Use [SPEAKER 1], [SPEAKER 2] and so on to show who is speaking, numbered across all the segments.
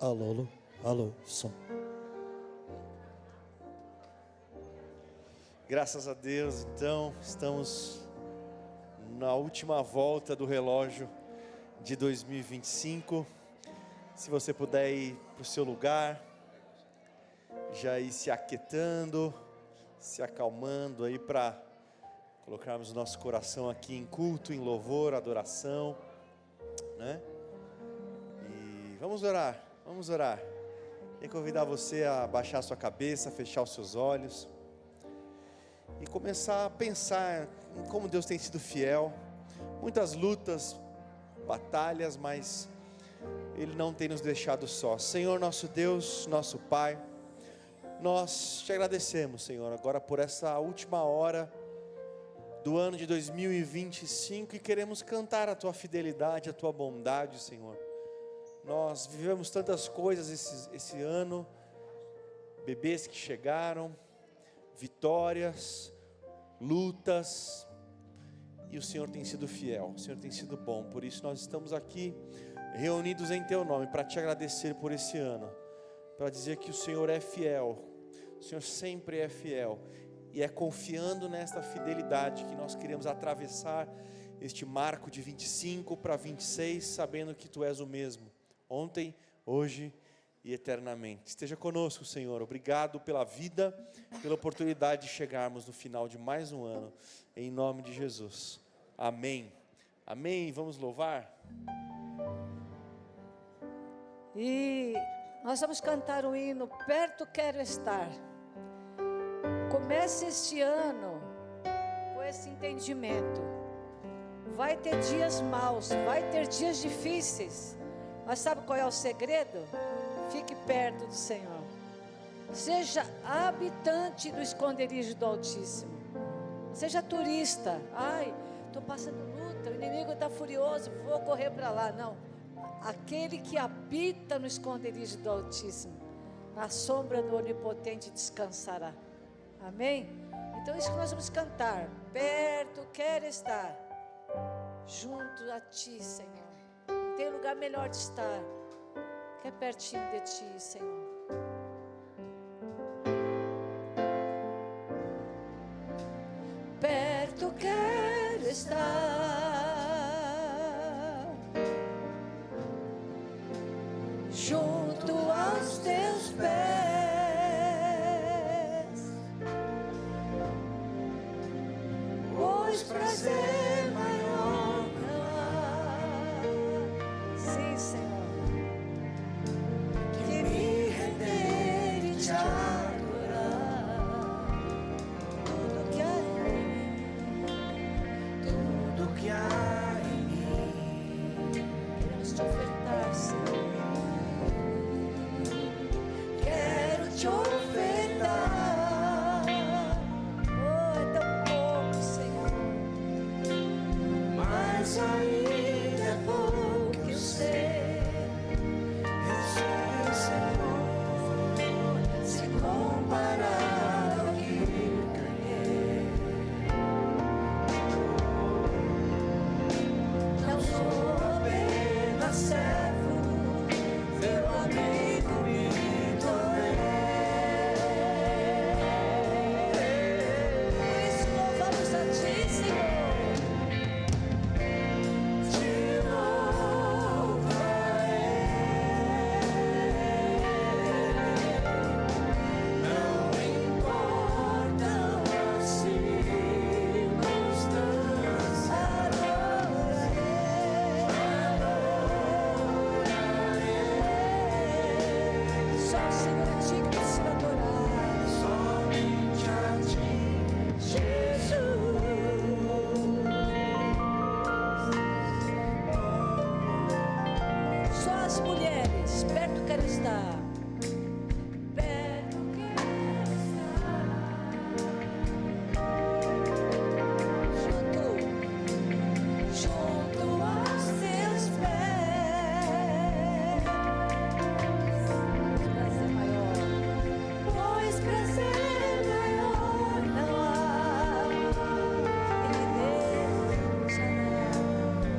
[SPEAKER 1] Alô, alô, alô, som. Graças a Deus, então, estamos na última volta do relógio de 2025. Se você puder ir para o seu lugar, já ir se aquietando, se acalmando aí para colocarmos o nosso coração aqui em culto, em louvor, adoração, né? E vamos orar. Vamos orar. Quero convidar você a baixar a sua cabeça, fechar os seus olhos e começar a pensar em como Deus tem sido fiel. Muitas lutas, batalhas, mas Ele não tem nos deixado só. Senhor, nosso Deus, nosso Pai, nós te agradecemos, Senhor, agora por essa última hora do ano de 2025 e queremos cantar a Tua fidelidade, a Tua bondade, Senhor. Nós vivemos tantas coisas esse ano, bebês que chegaram, vitórias, lutas, e o Senhor tem sido fiel, o Senhor tem sido bom. Por isso nós estamos aqui reunidos em Teu nome, para te agradecer por esse ano, para dizer que o Senhor é fiel, o Senhor sempre é fiel, e é confiando nesta fidelidade que nós queremos atravessar este marco de 25 para 26, sabendo que Tu és o mesmo, ontem, hoje e eternamente. Esteja conosco, Senhor. Obrigado pela vida, pela oportunidade de chegarmos no final de mais um ano, em nome de Jesus. Amém. Amém. Vamos louvar?
[SPEAKER 2] E nós vamos cantar o hino Perto Quero Estar. Comece este ano com esse entendimento. Vai ter dias maus, vai ter dias difíceis, mas sabe qual é o segredo? Fique perto do Senhor. Seja habitante do esconderijo do Altíssimo. Seja turista. Ai, estou passando luta, o inimigo está furioso, vou correr para lá. Não. Aquele que habita no esconderijo do Altíssimo, na sombra do Onipotente descansará. Amém? Então isso que nós vamos cantar. Perto quero estar, junto a Ti, Senhor. Não tem lugar melhor de estar que é pertinho de Ti, Senhor. Perto quero estar, junto aos Teus pés, pois prazer maior não há. Sim, Senhor, que me render e Te adorar. Tudo que há em mim, queremos Te ofertar, Senhor. Quero Te ofertar. Oh, é tão bom. estar. Perto quero estar. Junto aos teus pés. Prazer maior. Pois prazer maior não há.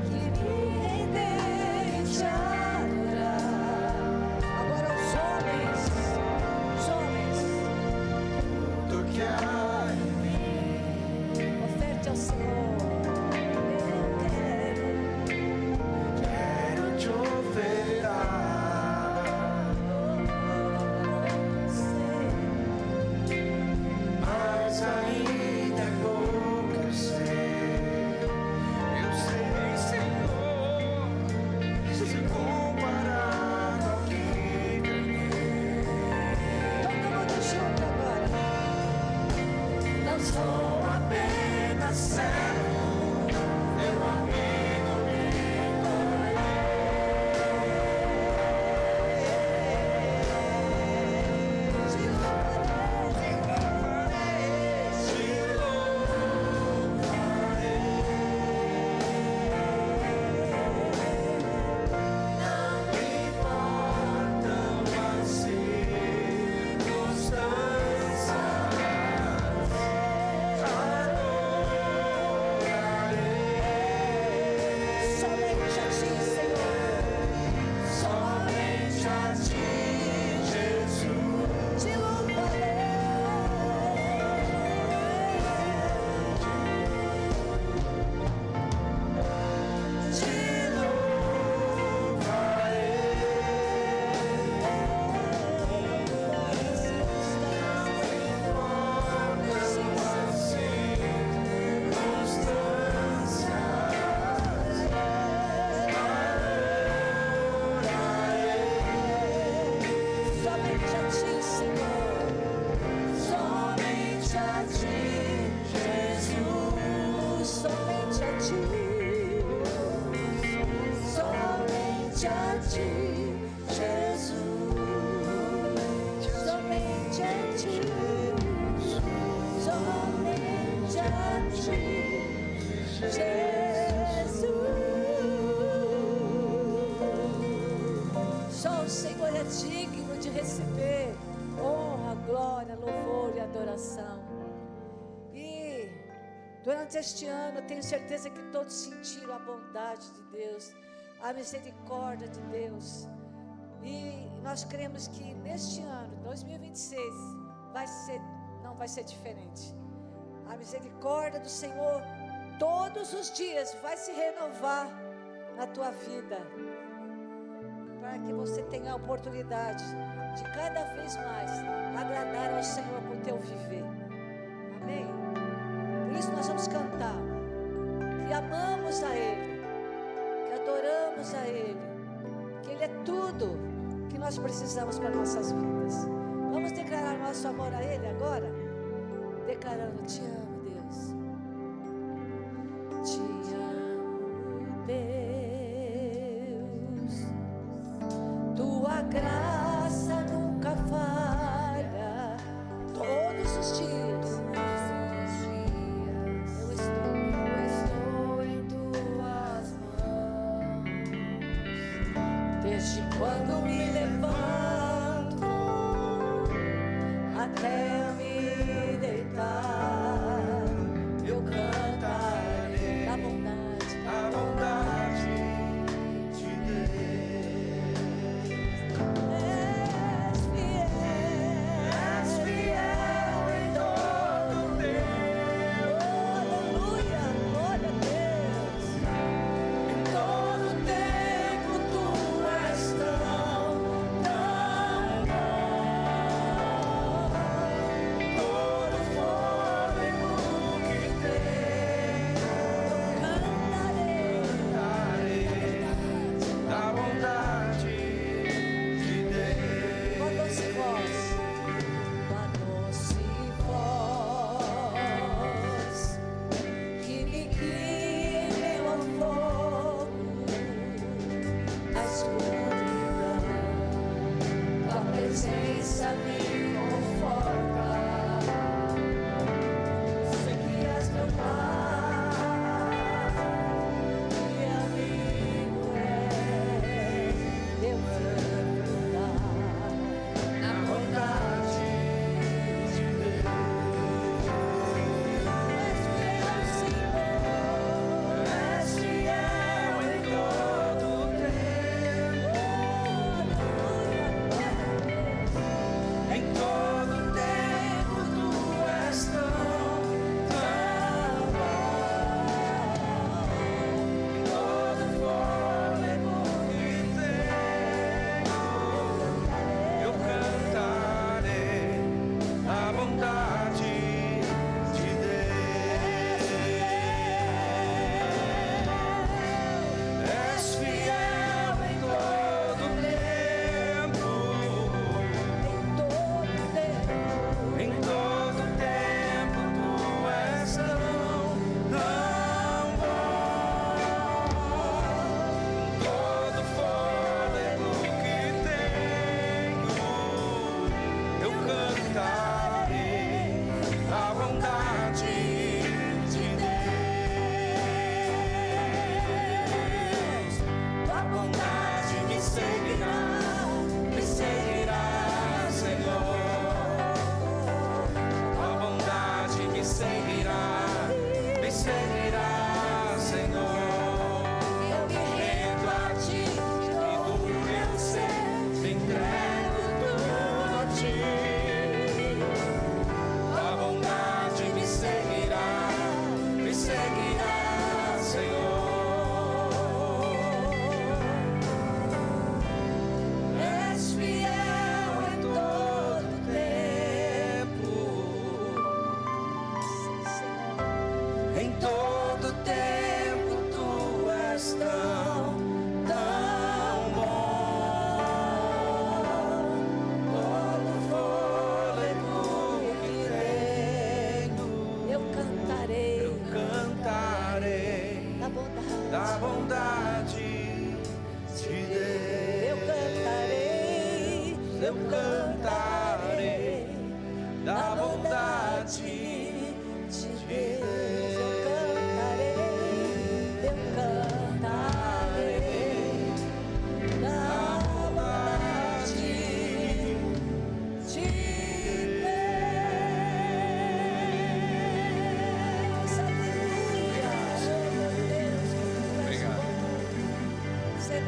[SPEAKER 2] Que me deixará. Agora os homens,
[SPEAKER 3] Tudo que há em mim,
[SPEAKER 2] oferte ao Senhor. Eu
[SPEAKER 3] quero te ofertar. Mas ainda é pouco, eu sei, Senhor, se comparado ao que ganhei.
[SPEAKER 2] todo mundo junto agora.
[SPEAKER 3] Não sou apenas servo, meu amigo me
[SPEAKER 2] Somente a ti, Senhor.
[SPEAKER 3] somente a ti, Jesus.
[SPEAKER 2] Te louvarei.
[SPEAKER 3] Te
[SPEAKER 2] Somente a ti, Senhor.
[SPEAKER 3] somente a ti, Jesus.
[SPEAKER 2] Somente a ti. Somente a ti, Jesus. Somente a ti. Somente a ti, Jesus. Só o Senhor é digno de receber honra, glória, louvor e adoração. E durante este ano, eu tenho certeza que todos sentiram a bondade de Deus, a misericórdia de Deus. E nós cremos que neste ano, 2026, não vai ser diferente. A misericórdia do Senhor, todos os dias, vai se renovar na tua vida, para que você tenha a oportunidade de cada vez mais agradar ao Senhor com o teu viver. Amém? Por isso nós vamos cantar que amamos a Ele, que adoramos a Ele, que Ele é tudo que nós precisamos para nossas vidas. Vamos declarar nosso amor a Ele agora? Declarando: te amo, Deus. Te amo, Deus. Tua graça nunca falha. Todos os dias eu estou em tuas mãos. Desde quando me levanto até me deitar, eu cantarei a bondade
[SPEAKER 3] de Deus.
[SPEAKER 2] És fiel em todo tempo. Aleluia, glória a Deus.
[SPEAKER 3] Em todo tempo tu és tão bom.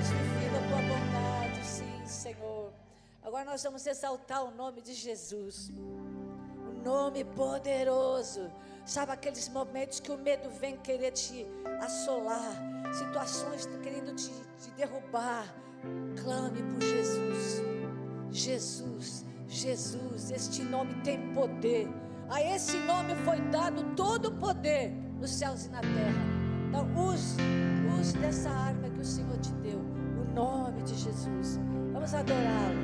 [SPEAKER 2] justifica a tua bondade, sim, Senhor. Agora nós vamos exaltar o nome de Jesus, o nome poderoso. Sabe aqueles momentos que o medo vem querer te assolar, situações querendo te derrubar? Clame por Jesus. Jesus, Jesus, este nome tem poder. A esse nome foi dado todo o poder nos céus e na terra. Então use dessa arma que o Senhor te deu, o nome de Jesus. Vamos adorá-lo.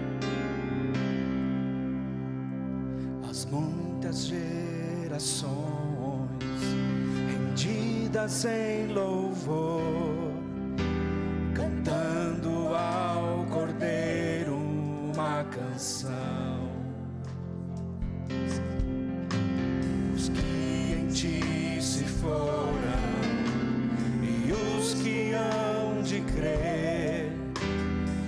[SPEAKER 3] As muitas gerações rendidas em louvor, cantando ao Cordeiro uma canção. Os que em ti se foram e os que hão de crer,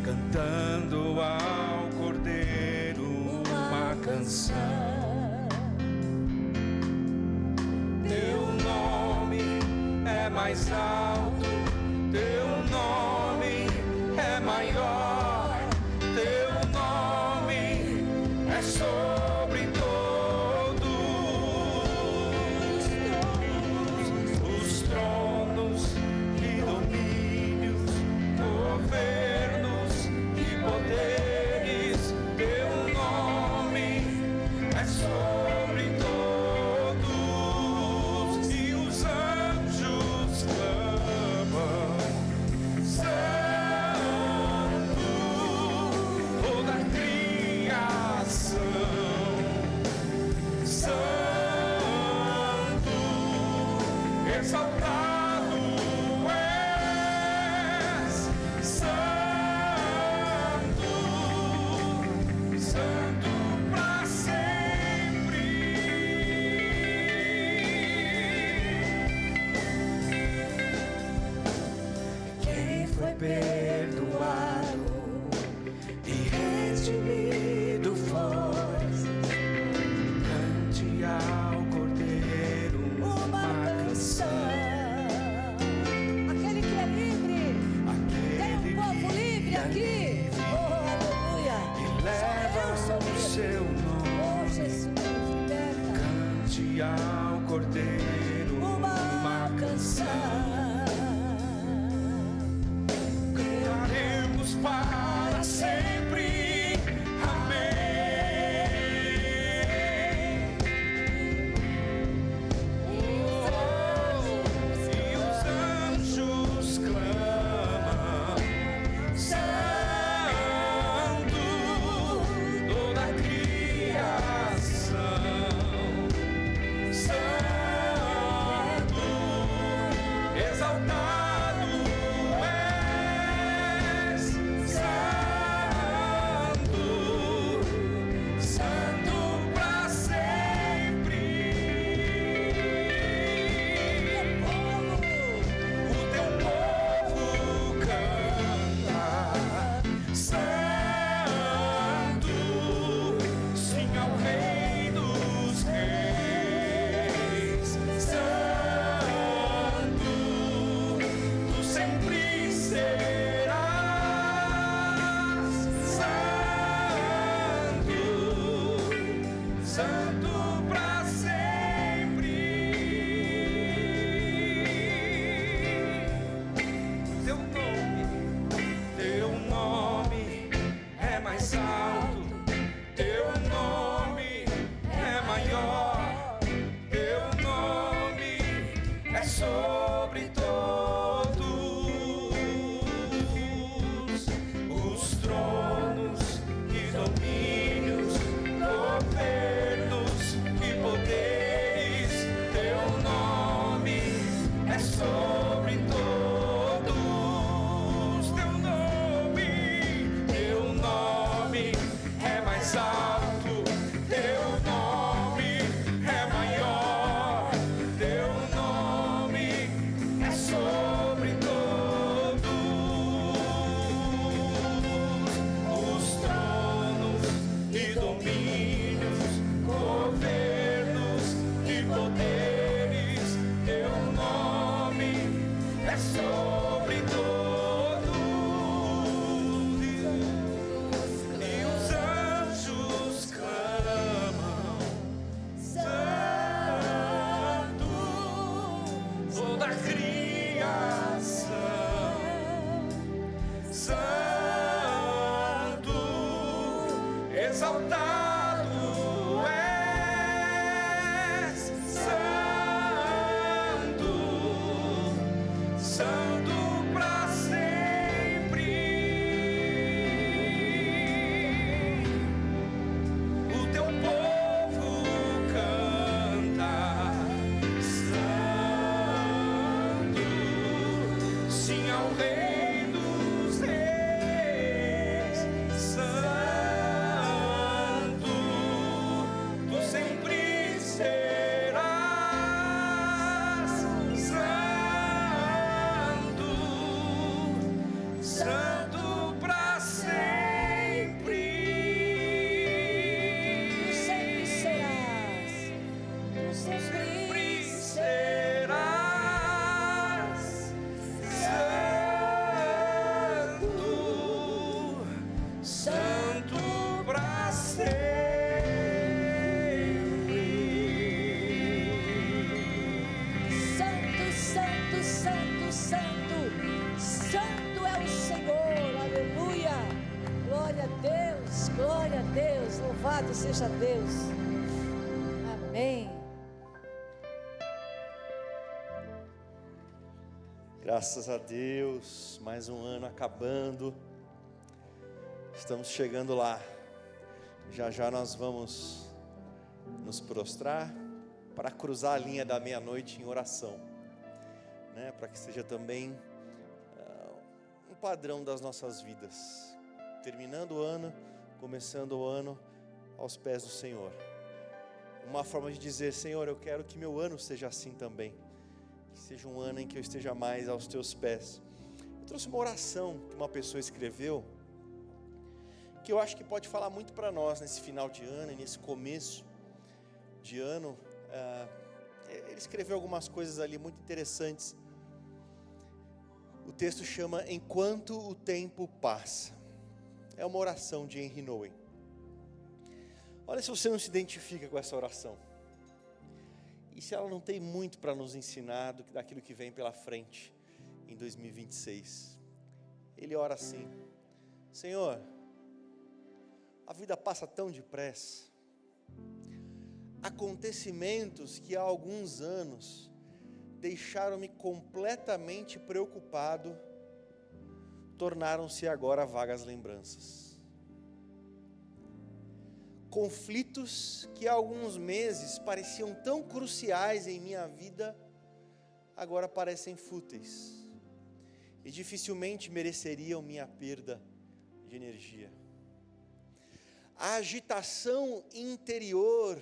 [SPEAKER 3] cantando ao Cordeiro uma canção. Teu nome é mais alto, teu nome é maior, teu nome é sobre todos os tronos e domínios, governos e poderes. Teu nome é sobre todos, e os anjos clamam: Santo, toda a criação, Santo, exaltado és, Santo, Santo para sempre. Quem foi perdoado e redimido forças, cante ao Cordeiro uma canção.
[SPEAKER 2] Aquele que é livre, tem um povo livre aqui. Oh, aleluia.
[SPEAKER 3] E leva
[SPEAKER 2] Só eu
[SPEAKER 3] o
[SPEAKER 2] sou
[SPEAKER 3] seu
[SPEAKER 2] livre. Oh,
[SPEAKER 3] nome,
[SPEAKER 2] Jesus, liberta.
[SPEAKER 3] cante ao Cordeiro uma canção. Cantaremos para sempre. Amém. E os anjos clamam: Santo, toda a criação, Santo, exaltado és, Santo, Santo para sempre. O teu povo canta: Santo, sim ao Rei dos Reis, Santo, tu sempre serás, Santo, Santo para sempre. Teu nome é mais alto, teu nome é maior, teu nome é sobre todos os tronos e domínios, governos
[SPEAKER 2] Deus. Amém.
[SPEAKER 1] Graças a Deus, mais um ano acabando. Estamos chegando lá. Já já nós vamos nos prostrar para cruzar a linha da meia-noite em oração, né? Para que seja também um padrão das nossas vidas. Terminando o ano, começando o ano aos pés do Senhor. Uma forma de dizer: Senhor, eu quero que meu ano seja assim também. Que seja um ano em que eu esteja mais aos teus pés. Eu trouxe uma oração que uma pessoa escreveu, que eu acho que pode falar muito para nós nesse final de ano e nesse começo de ano. Ele escreveu algumas coisas ali muito interessantes. O texto chama Enquanto o Tempo Passa. É uma oração de Henry Nouwen. Olha se você não se identifica com essa oração. E se ela não tem muito para nos ensinar daquilo que vem pela frente em 2026. Ele ora assim: Senhor, a vida passa tão depressa. Acontecimentos que há alguns anos deixaram-me completamente preocupado, tornaram-se agora vagas lembranças. Conflitos que há alguns meses pareciam tão cruciais em minha vida, agora parecem fúteis e dificilmente mereceriam minha perda de energia. A agitação interior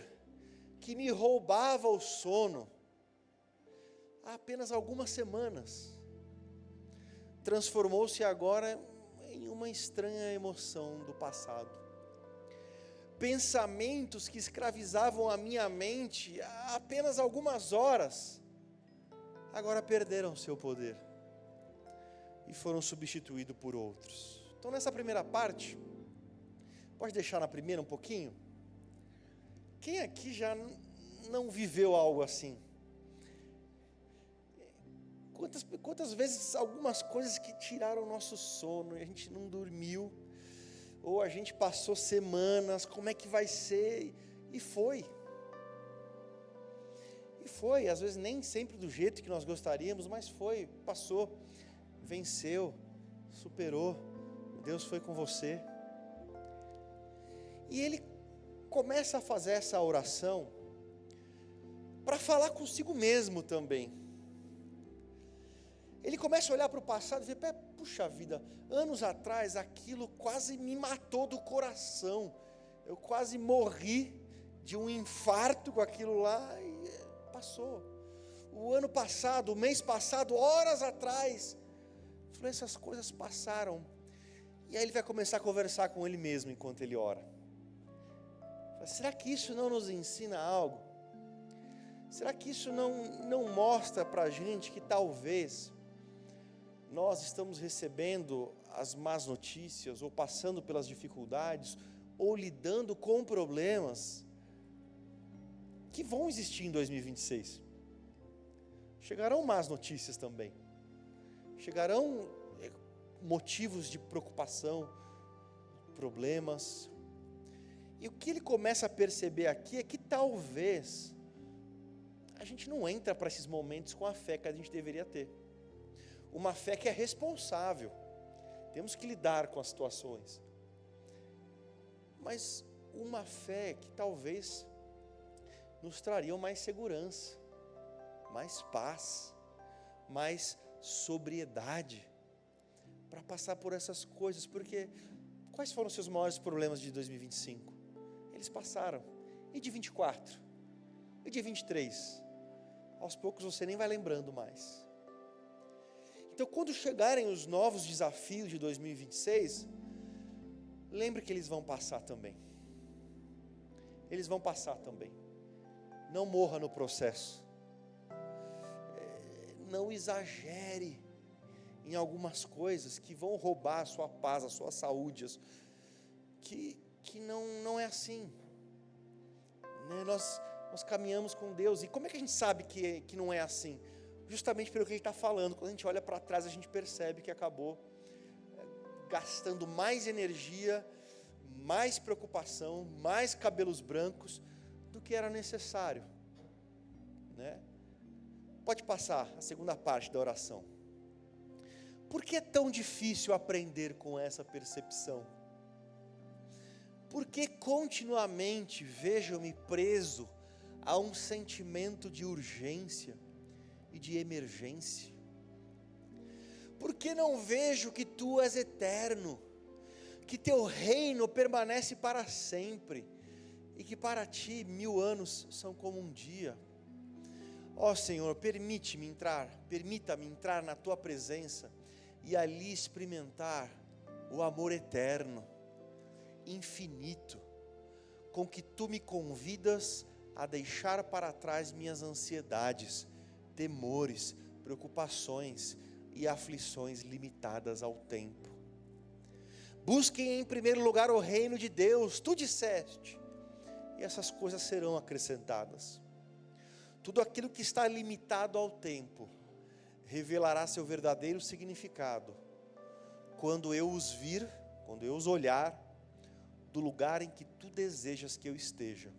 [SPEAKER 1] que me roubava o sono há apenas algumas semanas transformou-se agora em uma estranha emoção do passado. Pensamentos que escravizavam a minha mente há apenas algumas horas, agora perderam seu poder e foram substituídos por outros. Então, nessa primeira parte, pode deixar na primeira um pouquinho? Quem aqui já não viveu algo assim? Quantas vezes algumas coisas que tiraram o nosso sono e a gente não dormiu, ou a gente passou semanas, como é que vai ser? E foi, às vezes nem sempre do jeito que nós gostaríamos, mas foi, passou, venceu, superou, Deus foi com você. E ele começa a fazer essa oração para falar consigo mesmo também. Ele começa a olhar para o passado e ver: puxa vida, anos atrás aquilo quase me matou do coração, eu quase morri de um infarto com aquilo lá e passou. O ano passado, o mês passado, horas atrás, falei, essas coisas passaram. E aí ele vai começar a conversar com ele mesmo enquanto ele ora. Será que isso não nos ensina algo? Será que isso não mostra para a gente que talvez nós estamos recebendo as más notícias, ou passando pelas dificuldades, ou lidando com problemas que vão existir em 2026? Chegarão más notícias também, chegarão motivos de preocupação, problemas. E o que ele começa a perceber aqui é que talvez a gente não entra para esses momentos com a fé que a gente deveria ter. Uma fé que é responsável. Temos que lidar com as situações. Mas uma fé que talvez nos traria mais segurança, mais paz, mais sobriedade para passar por essas coisas. Porque quais foram os seus maiores problemas de 2025? Eles passaram. E de 24? E de 23? Aos poucos você nem vai lembrando mais. Então, quando chegarem os novos desafios de 2026, lembre que eles vão passar também. Eles vão passar também. Não morra no processo. Não exagere em algumas coisas que vão roubar a sua paz, a sua saúde, que não é assim, né? Nós caminhamos com Deus. E como é que a gente sabe que não é assim? Justamente pelo que a gente está falando. Quando a gente olha para trás, a gente percebe que acabou gastando mais energia, mais preocupação, mais cabelos brancos do que era necessário, né? Pode passar a segunda parte da oração. Por que é tão difícil aprender com essa percepção? Por que continuamente vejo-me preso a um sentimento de urgência e de emergência? Por que não vejo que tu és eterno, que teu reino permanece para sempre, e que para ti 1000 anos são como um dia? Ó Senhor, permita-me entrar na tua presença e ali experimentar o amor eterno, infinito, com que tu me convidas a deixar para trás minhas ansiedades, temores, preocupações e aflições limitadas ao tempo. Busquem em primeiro lugar o reino de Deus, tu disseste, e essas coisas serão acrescentadas. Tudo aquilo que está limitado ao tempo revelará seu verdadeiro significado quando eu os vir, quando eu os olhar do lugar em que tu desejas que eu esteja,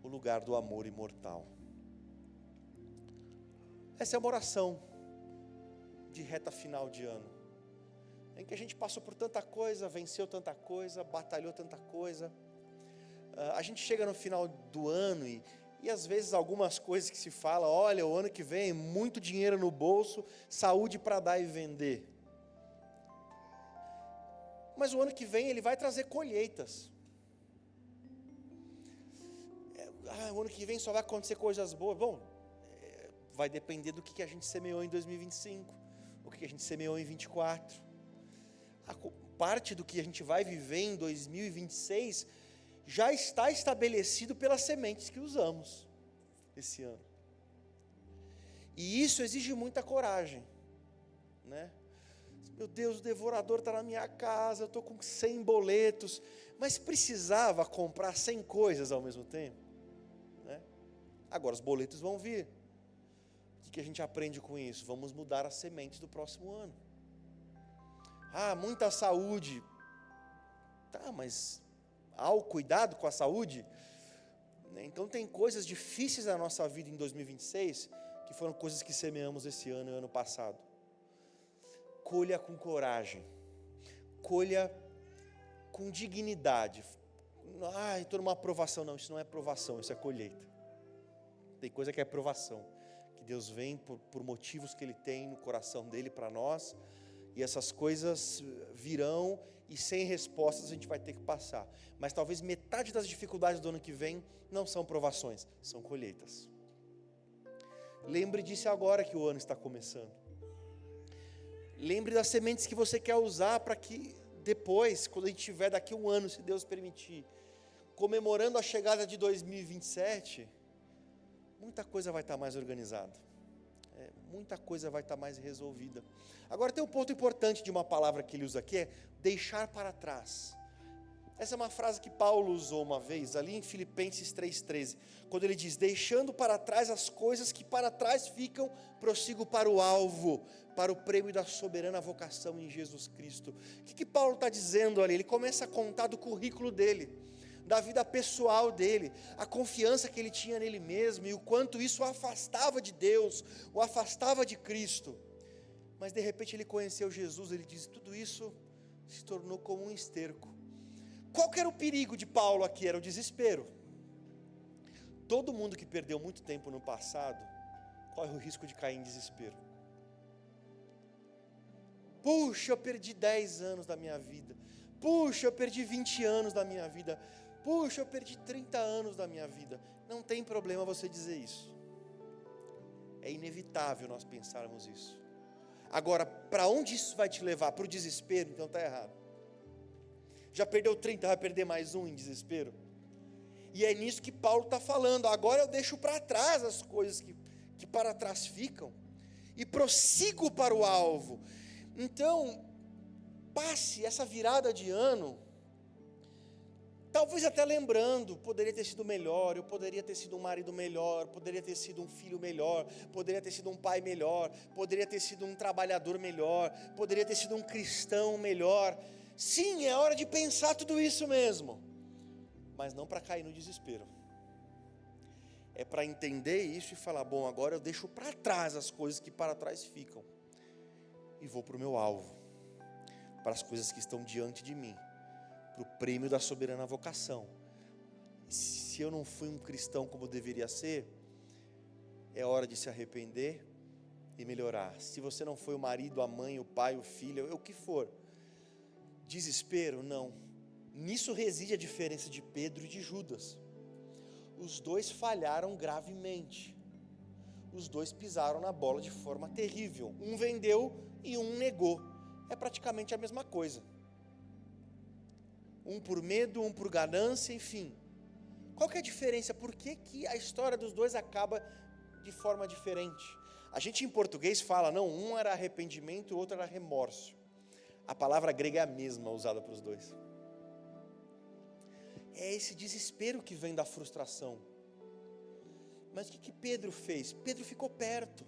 [SPEAKER 1] o lugar do amor imortal. Essa é uma oração de reta final de ano, em que a gente passou por tanta coisa, venceu tanta coisa, batalhou tanta coisa. A gente chega no final do ano e às vezes algumas coisas que se fala, olha, o ano que vem, muito dinheiro no bolso, saúde para dar e vender. Mas o ano que vem ele vai trazer colheitas. O ano que vem só vai acontecer coisas boas. Bom, vai depender do que a gente semeou em 2025, o que a gente semeou em 2024. A parte do que a gente vai viver em 2026 já está estabelecido pelas sementes que usamos esse ano. E isso exige muita coragem, né? Meu Deus, o devorador está na minha casa, eu estou com 100 boletos, mas precisava comprar 100 coisas ao mesmo tempo, né? Agora os boletos vão vir. O que a gente aprende com isso? Vamos mudar as sementes do próximo ano. Muita saúde. Tá, mas há o cuidado com a saúde? Então tem coisas difíceis na nossa vida em 2026, que foram coisas que semeamos esse ano e ano passado. Colha com coragem, colha com dignidade. Estou numa aprovação. Não, isso não é aprovação, isso é colheita. Tem coisa que é aprovação, que Deus vem por motivos que Ele tem no coração dEle para nós, e essas coisas virão, e sem respostas a gente vai ter que passar. Mas talvez metade das dificuldades do ano que vem não são provações, são colheitas. Lembre disso agora que o ano está começando. Lembre das sementes que você quer usar para que depois, quando a gente tiver daqui um ano, se Deus permitir, comemorando a chegada de 2027, muita coisa vai estar mais organizada. Muita coisa vai estar mais resolvida. Agora tem um ponto importante de uma palavra que ele usa aqui, é deixar para trás. Essa é uma frase que Paulo usou uma vez, ali em Filipenses 3,13, quando ele diz, deixando para trás as coisas que para trás ficam, prossigo para o alvo, para o prêmio da soberana vocação em Jesus Cristo. O que Paulo está dizendo ali? Ele começa a contar do currículo dele, da vida pessoal dele, a confiança que ele tinha nele mesmo, e o quanto isso o afastava de Deus, o afastava de Cristo. Mas de repente ele conheceu Jesus, ele diz, tudo isso se tornou como um esterco. Qual que era o perigo de Paulo aqui? Era o desespero. Todo mundo que perdeu muito tempo no passado, corre o risco de cair em desespero. Puxa, eu perdi 10 anos da minha vida. Puxa, eu perdi 20 anos da minha vida. Puxa, eu perdi 30 anos da minha vida. Não tem problema você dizer isso. É inevitável nós pensarmos isso. Agora, para onde isso vai te levar? Para o desespero? Então está errado. Já perdeu 30, vai perder mais um em desespero? E é nisso que Paulo está falando. Agora eu deixo para trás as coisas que para trás ficam e prossigo para o alvo. Então, passe essa virada de ano, talvez até lembrando, poderia ter sido melhor, eu poderia ter sido um marido melhor, poderia ter sido um filho melhor, poderia ter sido um pai melhor, poderia ter sido um trabalhador melhor, poderia ter sido um cristão melhor. Sim, é hora de pensar tudo isso mesmo, mas não para cair no desespero. É para entender isso e falar, bom, agora eu deixo para trás as coisas que para trás ficam e vou para o meu alvo, para as coisas que estão diante de mim, para o prêmio da soberana vocação. Se eu não fui um cristão como deveria ser, é hora de se arrepender e melhorar. Se você não foi o marido, a mãe, o pai, o filho, o que for, desespero, não. Nisso reside a diferença de Pedro e de Judas. Os dois falharam gravemente. Os dois pisaram na bola de forma terrível. Um vendeu e um negou. É praticamente a mesma coisa. Um por medo, um por ganância, enfim. Qual que é a diferença? Por que a história dos dois acaba de forma diferente? A gente em português fala, não, um era arrependimento, o outro era remorso. A palavra grega é a mesma usada para os dois. É esse desespero que vem da frustração. Mas o que Pedro fez? Pedro ficou perto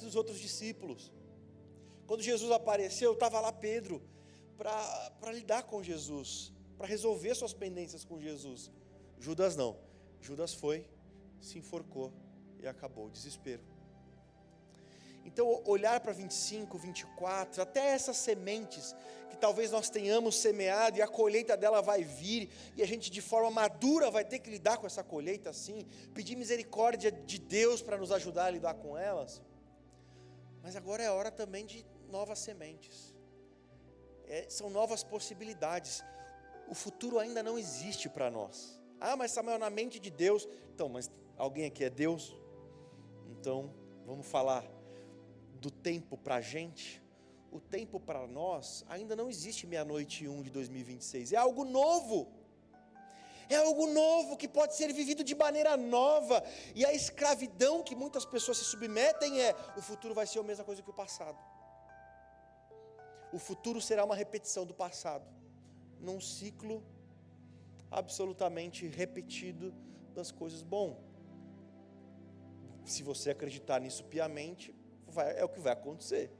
[SPEAKER 1] dos outros discípulos. Quando Jesus apareceu, estava lá Pedro para lidar com Jesus, para resolver suas pendências com Jesus. Judas não. Judas foi, se enforcou e acabou o desespero. Então, olhar para 25, 24, até essas sementes que talvez nós tenhamos semeado e a colheita dela vai vir, e a gente de forma madura vai ter que lidar com essa colheita assim, pedir misericórdia de Deus para nos ajudar a lidar com elas. Mas agora é hora também de novas sementes. São novas possibilidades. O futuro ainda não existe para nós. Ah, mas Samuel, na mente de Deus. Então, mas alguém aqui é Deus? Então, vamos falar do tempo para a gente. O tempo para nós ainda não existe 00:01 de 2026. É algo novo. É algo novo que pode ser vivido de maneira nova. E a escravidão que muitas pessoas se submetem o futuro vai ser a mesma coisa que o passado. O futuro será uma repetição do passado, num ciclo absolutamente repetido das coisas. Bom, se você acreditar nisso piamente, é o que vai acontecer.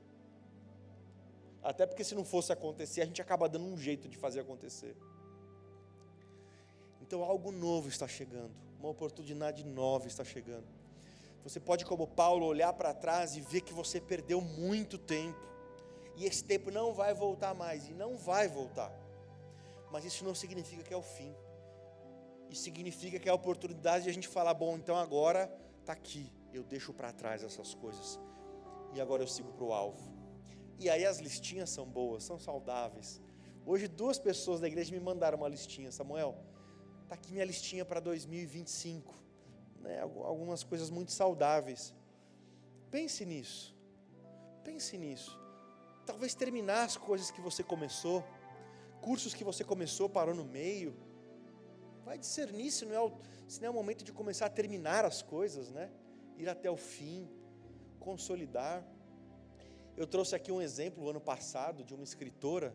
[SPEAKER 1] Até porque se não fosse acontecer, a gente acaba dando um jeito de fazer acontecer. Então algo novo está chegando, uma oportunidade nova está chegando. Você pode, como Paulo, olhar para trás e ver que você perdeu muito tempo, e esse tempo não vai voltar mais, e não vai voltar. Mas isso não significa que é o fim. Isso significa que é a oportunidade de a gente falar, bom, então agora está aqui, eu deixo para trás essas coisas, e agora eu sigo para o alvo. E aí as listinhas são boas, são saudáveis. Hoje 2 pessoas da igreja me mandaram uma listinha. Samuel, está aqui minha listinha para 2025, né? Algumas coisas muito saudáveis. Pense nisso, talvez terminar as coisas que você começou, cursos que você começou, parou no meio. Vai discernir se não é o momento de começar a terminar as coisas, né? Ir até o fim, consolidar. Eu trouxe aqui um exemplo, ano passado, de uma escritora,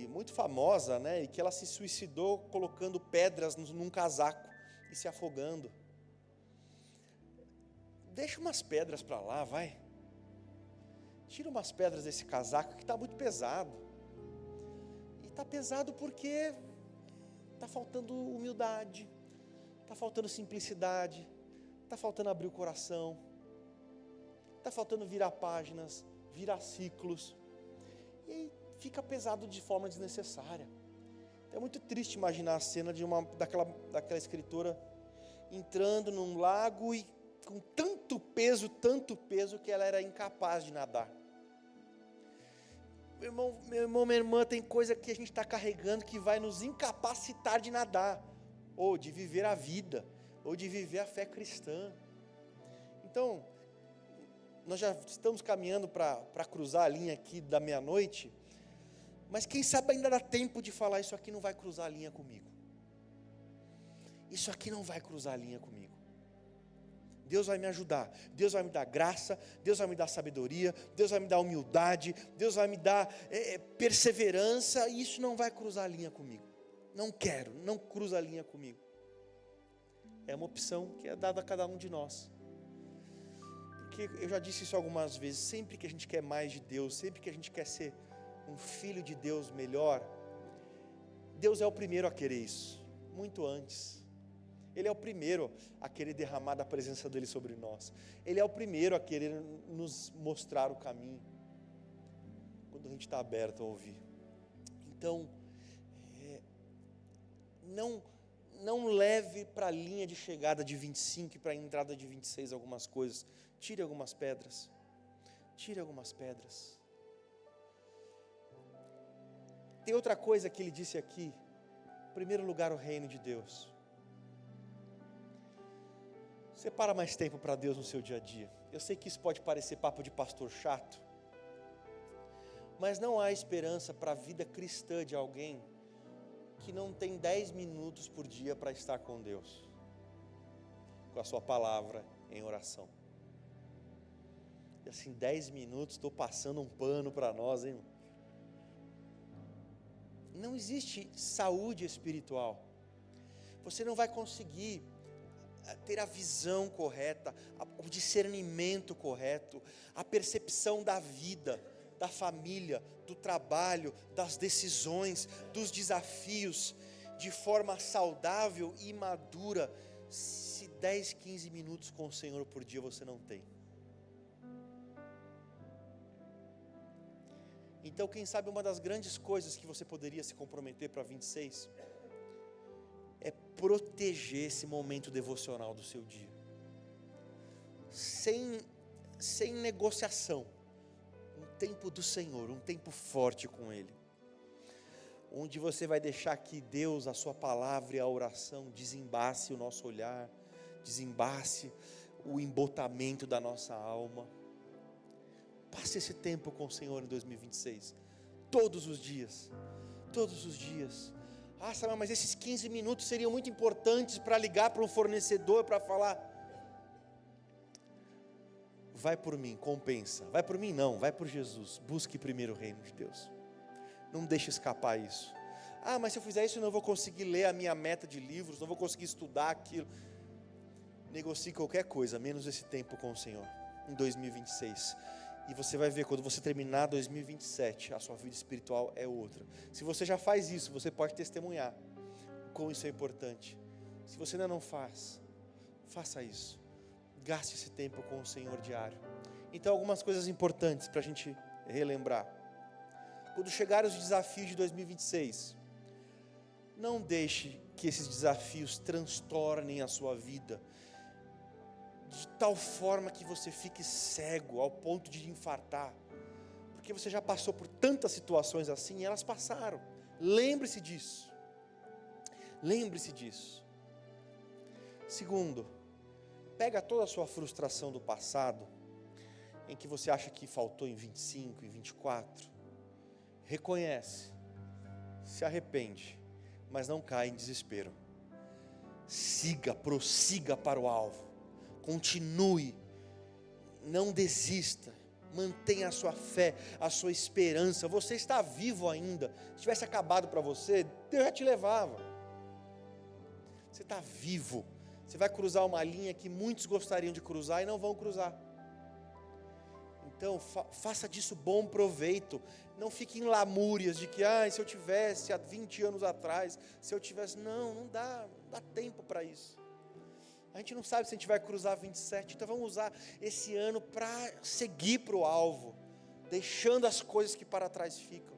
[SPEAKER 1] muito famosa, né? E que ela se suicidou colocando pedras num casaco e se afogando. Deixa umas pedras para lá, vai. Tira umas pedras desse casaco que está muito pesado. E está pesado porque está faltando humildade, está faltando simplicidade, está faltando abrir o coração, está faltando virar páginas, virar ciclos, e fica pesado de forma desnecessária. É muito triste imaginar a cena daquela escritora entrando num lago e com tanto peso que ela era incapaz de nadar. Meu irmão, minha irmã, tem coisa que a gente está carregando que vai nos incapacitar de nadar, ou de viver a vida, ou de viver a fé cristã. Então, nós já estamos caminhando para cruzar a linha aqui da 00:00, mas quem sabe ainda dá tempo de falar, isso aqui não vai cruzar a linha comigo. Isso aqui não vai cruzar a linha comigo. Deus vai me ajudar, Deus vai me dar graça, Deus vai me dar sabedoria, Deus vai me dar humildade, Deus vai me dar perseverança, e isso não vai cruzar a linha comigo. Não cruza a linha comigo. É uma opção que é dada a cada um de nós. Porque eu já disse isso algumas vezes, sempre que a gente quer mais de Deus, sempre que a gente quer ser um filho de Deus melhor, Deus é o primeiro a querer isso, muito antes. Ele é o primeiro a querer derramar da presença dEle sobre nós. Ele é o primeiro a querer nos mostrar o caminho, quando a gente está aberto a ouvir. Então, não leve para a linha de chegada de 25 e para a entrada de 26 algumas coisas. Tire algumas pedras. Tire algumas pedras. Tem outra coisa que ele disse aqui. Em primeiro lugar, o reino de Deus. Separa mais tempo para Deus no seu dia a dia. Eu sei que isso pode parecer papo de pastor chato, mas não há esperança para a vida cristã de alguém que não tem 10 minutos por dia para estar com Deus, com a sua palavra em oração. E assim, 10 minutos, estou passando um pano para nós, hein? Não existe saúde espiritual. Você não vai conseguir ter a visão correta, o discernimento correto, a percepção da vida, da família, do trabalho, das decisões, dos desafios, de forma saudável e madura, se 10, 15 minutos com o Senhor por dia você não tem. Então, quem sabe uma das grandes coisas que você poderia se comprometer para 26 é proteger esse momento devocional do seu dia, sem negociação. Um tempo do Senhor, um tempo forte com Ele, onde você vai deixar que Deus, a sua palavra e a oração desembace o nosso olhar, desembace o embotamento da nossa alma. Passe esse tempo com o Senhor em 2026, todos os dias, todos os dias. Ah, Samuel, mas esses 15 minutos seriam muito importantes para ligar para um fornecedor, para falar. Vai por mim, compensa. Vai por mim não, vai por Jesus. Busque primeiro o reino de Deus. Não deixe escapar isso. Ah, mas se eu fizer isso eu não vou conseguir ler a minha meta de livros, não vou conseguir estudar aquilo. Negocie qualquer coisa, menos esse tempo com o Senhor, em 2026. E você vai ver, quando você terminar 2027, a sua vida espiritual é outra. Se você já faz isso, você pode testemunhar como isso é importante. Se você ainda não faz, faça isso. Gaste esse tempo com o Senhor diário. Então, algumas coisas importantes para a gente relembrar. Quando chegarem os desafios de 2026, não deixe que esses desafios transtornem a sua vida, de tal forma que você fique cego ao ponto de infartar, porque você já passou por tantas situações assim e elas passaram. Lembre-se disso. Lembre-se disso. Segundo, pega toda a sua frustração do passado, em que você acha que faltou em 25, em 24, reconhece, se arrepende, mas não cai em desespero. Prossiga para o alvo. Continue, não desista, mantenha a sua fé, a sua esperança. Você está vivo ainda. Se tivesse acabado para você, Deus já te levava. Você está vivo. Você vai cruzar uma linha que muitos gostariam de cruzar e não vão cruzar. Então, faça disso bom proveito. Não fique em lamúrias de que, se eu tivesse há 20 anos atrás, se eu tivesse... Não dá tempo para isso. A gente não sabe se a gente vai cruzar 27, então vamos usar esse ano para seguir para o alvo, deixando as coisas que para trás ficam.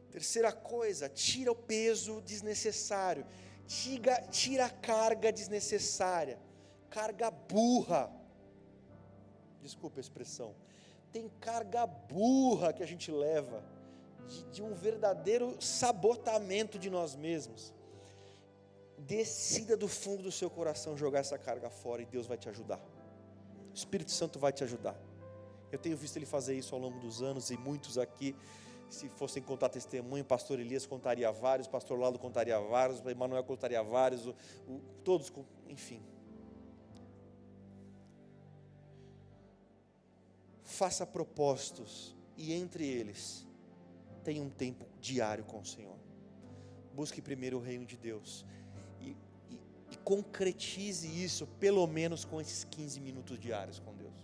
[SPEAKER 1] Terceira coisa, tira o peso desnecessário, tira a carga desnecessária, carga burra. Desculpa a expressão. Tem carga burra que a gente leva, de um verdadeiro sabotamento de nós mesmos. Decida do fundo do seu coração jogar essa carga fora e Deus vai te ajudar. O Espírito Santo vai te ajudar. Eu tenho visto Ele fazer isso ao longo dos anos e muitos aqui, se fossem contar testemunho, pastor Elias contaria vários, pastor Lalo contaria vários, Emanuel contaria vários, todos, enfim. Faça propósitos e entre eles tenha um tempo diário com o Senhor. Busque primeiro o reino de Deus. E concretize isso, pelo menos com esses 15 minutos diários com Deus.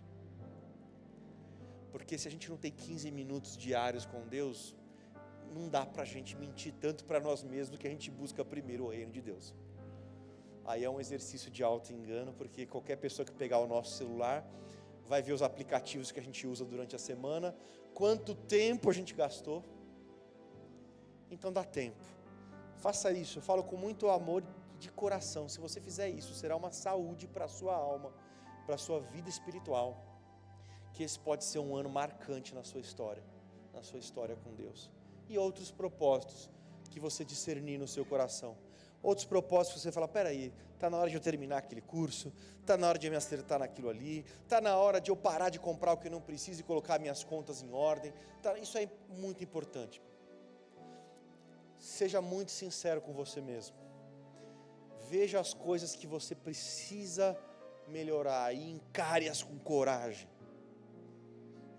[SPEAKER 1] Porque se a gente não tem 15 minutos diários com Deus, não dá para a gente mentir tanto para nós mesmos que a gente busca primeiro o reino de Deus. Aí é um exercício de auto-engano, porque qualquer pessoa que pegar o nosso celular vai ver os aplicativos que a gente usa durante a semana, quanto tempo a gente gastou. Então dá tempo. Faça isso, eu falo com muito amor de coração. Se você fizer isso, será uma saúde para a sua alma, para a sua vida espiritual. Que esse pode ser um ano marcante na sua história com Deus. E outros propósitos que você discernir no seu coração. Outros propósitos que você fala, peraí, está na hora de eu terminar aquele curso, está na hora de eu me acertar naquilo ali, está na hora de eu parar de comprar o que eu não preciso e colocar minhas contas em ordem. Isso é muito importante. Seja muito sincero com você mesmo. Veja as coisas que você precisa melhorar e encare-as com coragem.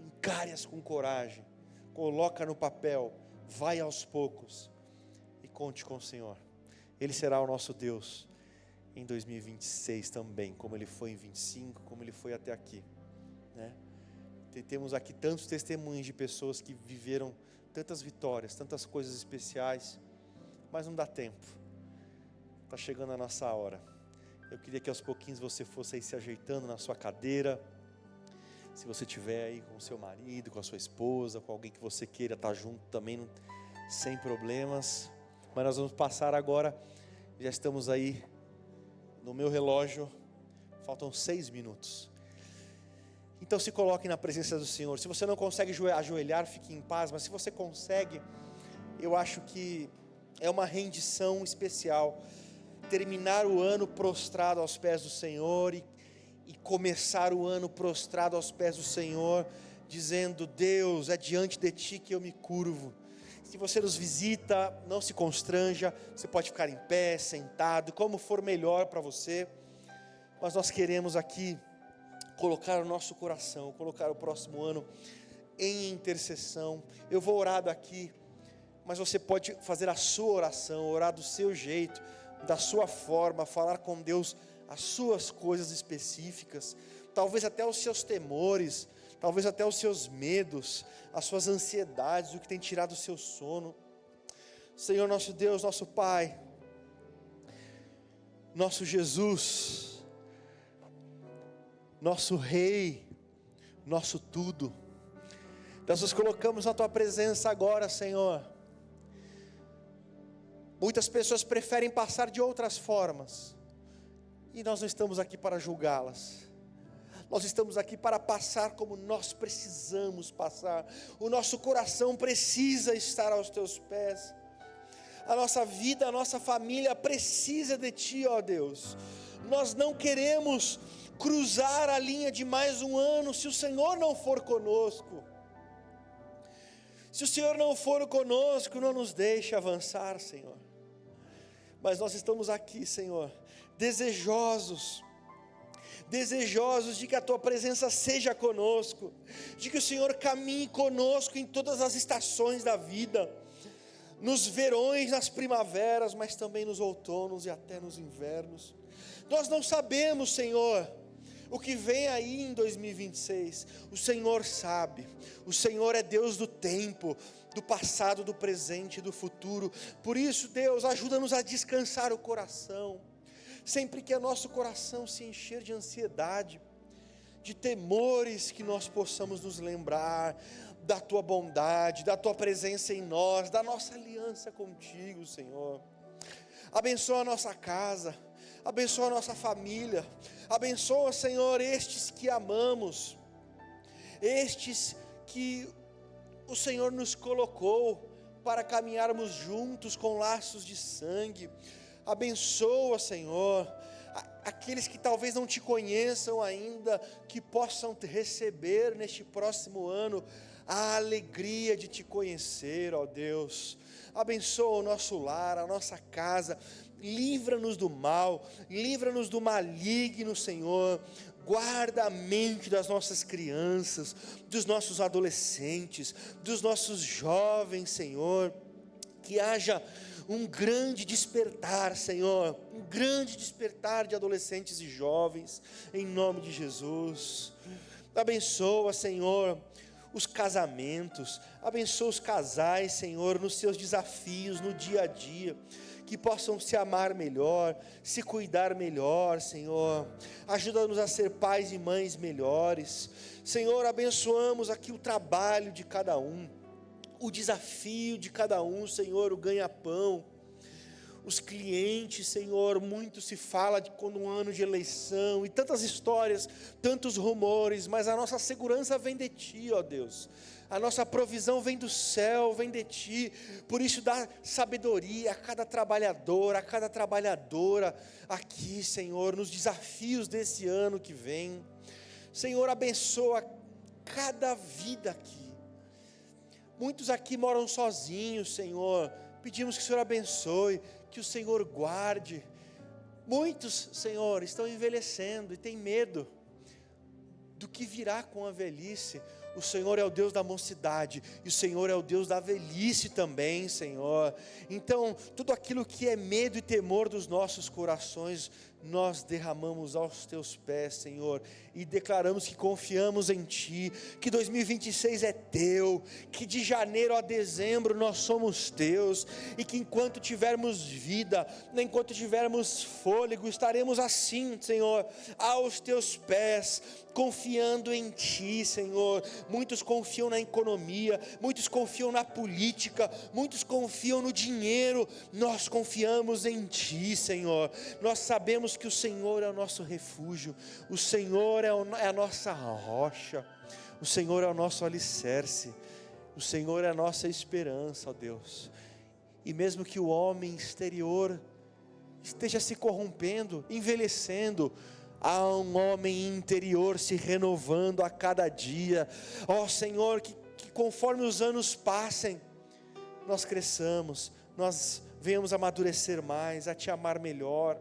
[SPEAKER 1] Encare-as com coragem. Coloca no papel, vai aos poucos e conte com o Senhor. Ele será o nosso Deus em 2026 também, como Ele foi em 25, como Ele foi até aqui, né? Temos aqui tantos testemunhos de pessoas que viveram tantas vitórias, tantas coisas especiais, mas não dá tempo. Está chegando a nossa hora. Eu queria que aos pouquinhos você fosse aí se ajeitando na sua cadeira. Se você estiver aí com o seu marido, com a sua esposa, com alguém que você queira estar junto também, sem problemas. Mas nós vamos passar agora, já estamos aí no meu relógio, faltam 6 minutos. Então se coloque na presença do Senhor. Se você não consegue ajoelhar, fique em paz, mas se você consegue, eu acho que é uma rendição especial, terminar o ano prostrado aos pés do Senhor e começar o ano prostrado aos pés do Senhor, dizendo, Deus, é diante de Ti que eu me curvo. Se você nos visita, não se constranja, você pode ficar em pé, sentado, como for melhor para você, mas nós queremos aqui colocar o nosso coração, colocar o próximo ano em intercessão. Eu vou orar daqui, mas você pode fazer a sua oração, orar do seu jeito, da sua forma, falar com Deus as suas coisas específicas, talvez até os seus temores, talvez até os seus medos, as suas ansiedades, o que tem tirado o seu sono. Senhor nosso Deus, nosso Pai, nosso Jesus, nosso Rei, nosso tudo, nós nos colocamos na Tua presença agora, Senhor. Muitas pessoas preferem passar de outras formas, e nós não estamos aqui para julgá-las. Nós estamos aqui para passar como nós precisamos passar. O nosso coração precisa estar aos Teus pés. A nossa vida, a nossa família precisa de Ti, ó Deus. Nós não queremos cruzar a linha de mais um ano se o Senhor não for conosco. Se o Senhor não for conosco, não nos deixe avançar, Senhor. Mas nós estamos aqui, Senhor, desejosos de que a Tua presença seja conosco, de que o Senhor caminhe conosco em todas as estações da vida, nos verões, nas primaveras, mas também nos outonos e até nos invernos. Nós não sabemos, Senhor, o que vem aí em 2026, o Senhor sabe. O Senhor é Deus do tempo, do passado, do presente e do futuro. Por isso, Deus, ajuda-nos a descansar o coração, sempre que o nosso coração se encher de ansiedade, de temores, que nós possamos nos lembrar da Tua bondade, da Tua presença em nós, da nossa aliança contigo, Senhor. Abençoa a nossa casa, abençoa a nossa família, abençoa, Senhor, estes que amamos, estes que o Senhor nos colocou para caminharmos juntos com laços de sangue. Abençoa, Senhor, aqueles que talvez não Te conheçam ainda, que possam receber neste próximo ano a alegria de Te conhecer, ó Deus. Abençoa o nosso lar, a nossa casa, livra-nos do mal, livra-nos do maligno, Senhor. Guarda a mente das nossas crianças, dos nossos adolescentes, dos nossos jovens, Senhor. Que haja um grande despertar, Senhor, um grande despertar de adolescentes e jovens, em nome de Jesus. Abençoa, Senhor, os casamentos, abençoa os casais, Senhor, nos seus desafios, no dia a dia, que possam se amar melhor, se cuidar melhor, Senhor. Ajuda-nos a ser pais e mães melhores. Senhor, abençoamos aqui o trabalho de cada um, o desafio de cada um, Senhor, o ganha-pão, os clientes, Senhor. Muito se fala de quando um ano de eleição, e tantas histórias, tantos rumores, mas a nossa segurança vem de Ti, ó Deus. A nossa provisão vem do céu, vem de Ti. Por isso dá sabedoria a cada trabalhador, a cada trabalhadora aqui, Senhor, nos desafios desse ano que vem. Senhor, abençoa cada vida aqui. Muitos aqui moram sozinhos, Senhor. Pedimos que o Senhor abençoe, que o Senhor guarde. Muitos, Senhor, estão envelhecendo e têm medo do que virá com a velhice. O Senhor é o Deus da mocidade, e o Senhor é o Deus da velhice também, Senhor. Então, tudo aquilo que é medo e temor dos nossos corações, nós derramamos aos Teus pés, Senhor, e declaramos que confiamos em Ti, que 2026 é Teu, que de janeiro a dezembro nós somos Teus, e que enquanto tivermos vida, enquanto tivermos fôlego, estaremos assim, Senhor, aos Teus pés, confiando em Ti, Senhor. Muitos confiam na economia, muitos confiam na política, muitos confiam no dinheiro. Nós confiamos em Ti, Senhor. Nós sabemos que o Senhor é o nosso refúgio, o Senhor é a nossa rocha, o Senhor é o nosso alicerce, o Senhor é a nossa esperança, ó Deus. E mesmo que o homem exterior esteja se corrompendo, envelhecendo, há um homem interior se renovando a cada dia. Ó Senhor, que conforme os anos passem, nós cresçamos, nós venhamos amadurecer mais, a Te amar melhor,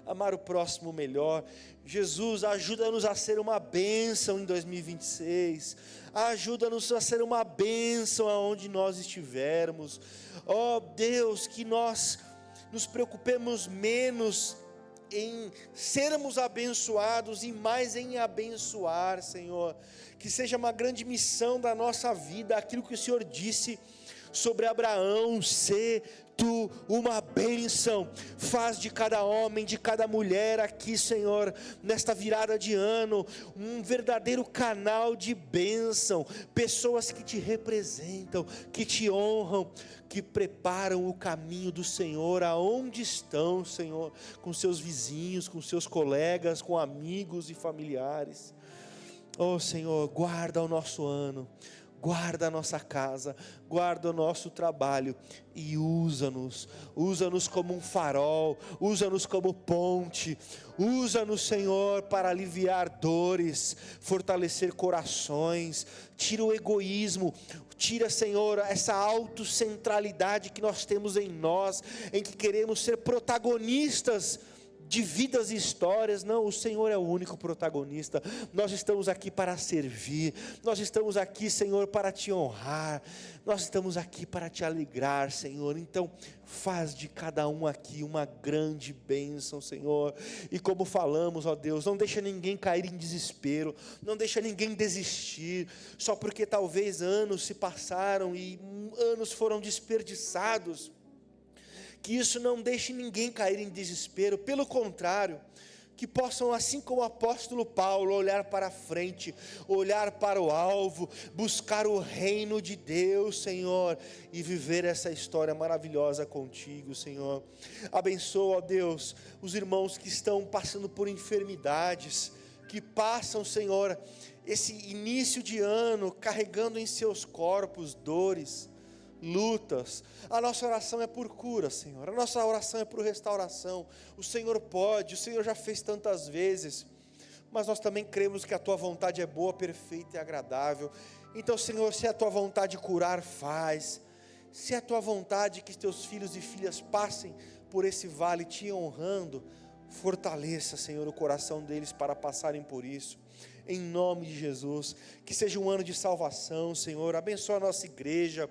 [SPEAKER 1] amar o próximo melhor. Jesus, ajuda-nos a ser uma bênção em 2026, ajuda-nos a ser uma bênção aonde nós estivermos. Ó Deus, que nós nos preocupemos menos em sermos abençoados e mais em abençoar, Senhor. Que seja uma grande missão da nossa vida, aquilo que o Senhor disse sobre Abraão: ser Tu uma bênção. Faz de cada homem, de cada mulher aqui, Senhor, nesta virada de ano, um verdadeiro canal de bênção, pessoas que Te representam, que Te honram, que preparam o caminho do Senhor aonde estão, Senhor, com seus vizinhos, com seus colegas, com amigos e familiares. Oh Senhor, guarda o nosso ano, guarda a nossa casa, guarda o nosso trabalho e usa-nos como um farol, usa-nos como ponte, usa-nos, Senhor, para aliviar dores, fortalecer corações, tira o egoísmo, tira, Senhor, essa autocentralidade que nós temos em nós, em que queremos ser protagonistas de vidas e histórias. Não, o Senhor é o único protagonista. Nós estamos aqui para servir, nós estamos aqui, Senhor, para Te honrar, nós estamos aqui para Te alegrar, Senhor. Então faz de cada um aqui uma grande bênção, Senhor. E como falamos, ó Deus, não deixa ninguém cair em desespero, não deixa ninguém desistir, só porque talvez anos se passaram e anos foram desperdiçados. Que isso não deixe ninguém cair em desespero, pelo contrário, que possam, assim como o apóstolo Paulo, olhar para frente, olhar para o alvo, buscar o reino de Deus, Senhor, e viver essa história maravilhosa contigo, Senhor. Abençoa, ó Deus, os irmãos que estão passando por enfermidades, que passam, Senhor, esse início de ano carregando em seus corpos dores, lutas. A nossa oração é por cura, Senhor, a nossa oração é por restauração. O Senhor pode, o Senhor já fez tantas vezes, mas nós também cremos que a Tua vontade é boa, perfeita e agradável. Então, Senhor, se é a Tua vontade curar, faz. Se é a Tua vontade que Teus filhos e filhas passem por esse vale Te honrando, fortaleça, Senhor, o coração deles para passarem por isso. em nome de Jesus. Que seja um ano de salvação, Senhor. Abençoa a nossa igreja,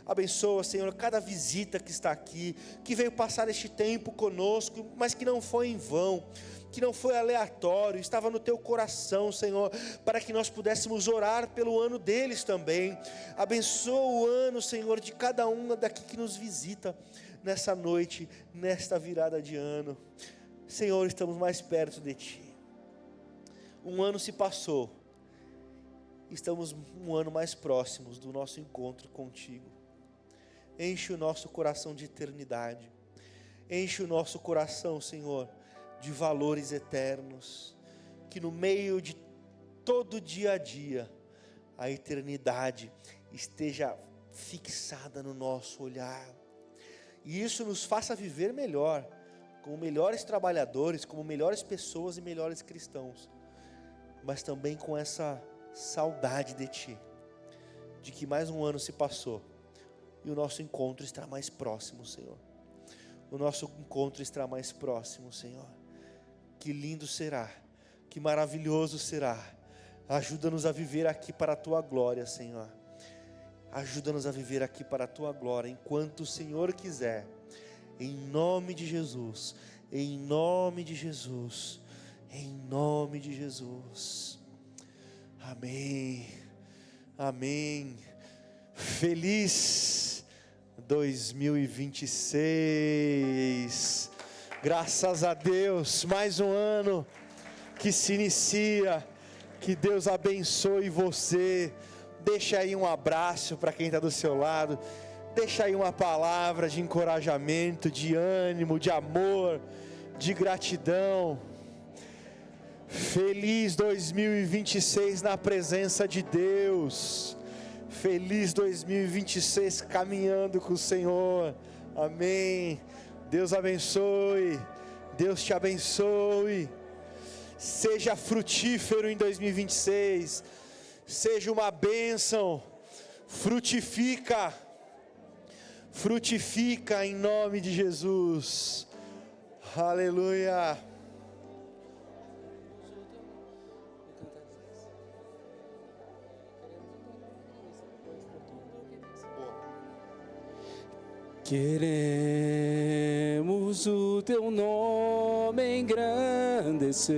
[SPEAKER 1] abençoa, Senhor, cada visita que está aqui, que veio passar este tempo conosco, mas que não foi em vão, que não foi aleatório, estava no teu coração, Senhor, para que nós pudéssemos orar pelo ano deles também. Abençoa o ano, Senhor, de cada uma daqui que nos visita nessa noite, nesta virada de ano. Senhor, estamos mais perto de Ti. Um ano se passou, estamos um ano mais próximos do nosso encontro contigo. Enche o nosso coração de eternidade, enche o nosso coração, Senhor, de valores eternos, que no meio de todo dia a dia, a eternidade esteja fixada no nosso olhar, e isso nos faça viver melhor, como melhores trabalhadores, como melhores pessoas e melhores cristãos, mas também com essa saudade de Ti, de que mais um ano se passou, e o nosso encontro está mais próximo, Senhor. O nosso encontro estará mais próximo, Senhor. Que lindo será, que maravilhoso será. Ajuda-nos a viver aqui para a Tua glória, Senhor. Ajuda-nos a viver aqui para a Tua glória, enquanto o Senhor quiser. Em nome de Jesus, em nome de Jesus, em nome de Jesus. Amém, amém. Feliz 2026. Graças a Deus, mais um ano que se inicia. Que Deus abençoe você. Deixa aí um abraço para quem está do seu lado. Deixa aí uma palavra de encorajamento, de ânimo, de amor, de gratidão. Feliz 2026 na presença de Deus. Feliz 2026 caminhando com o Senhor. Amém. Deus abençoe. Deus te abençoe. Seja frutífero em 2026. Seja uma bênção. Frutifica. Frutifica em nome de Jesus. Aleluia.
[SPEAKER 3] Queremos o Teu nome engrandecer,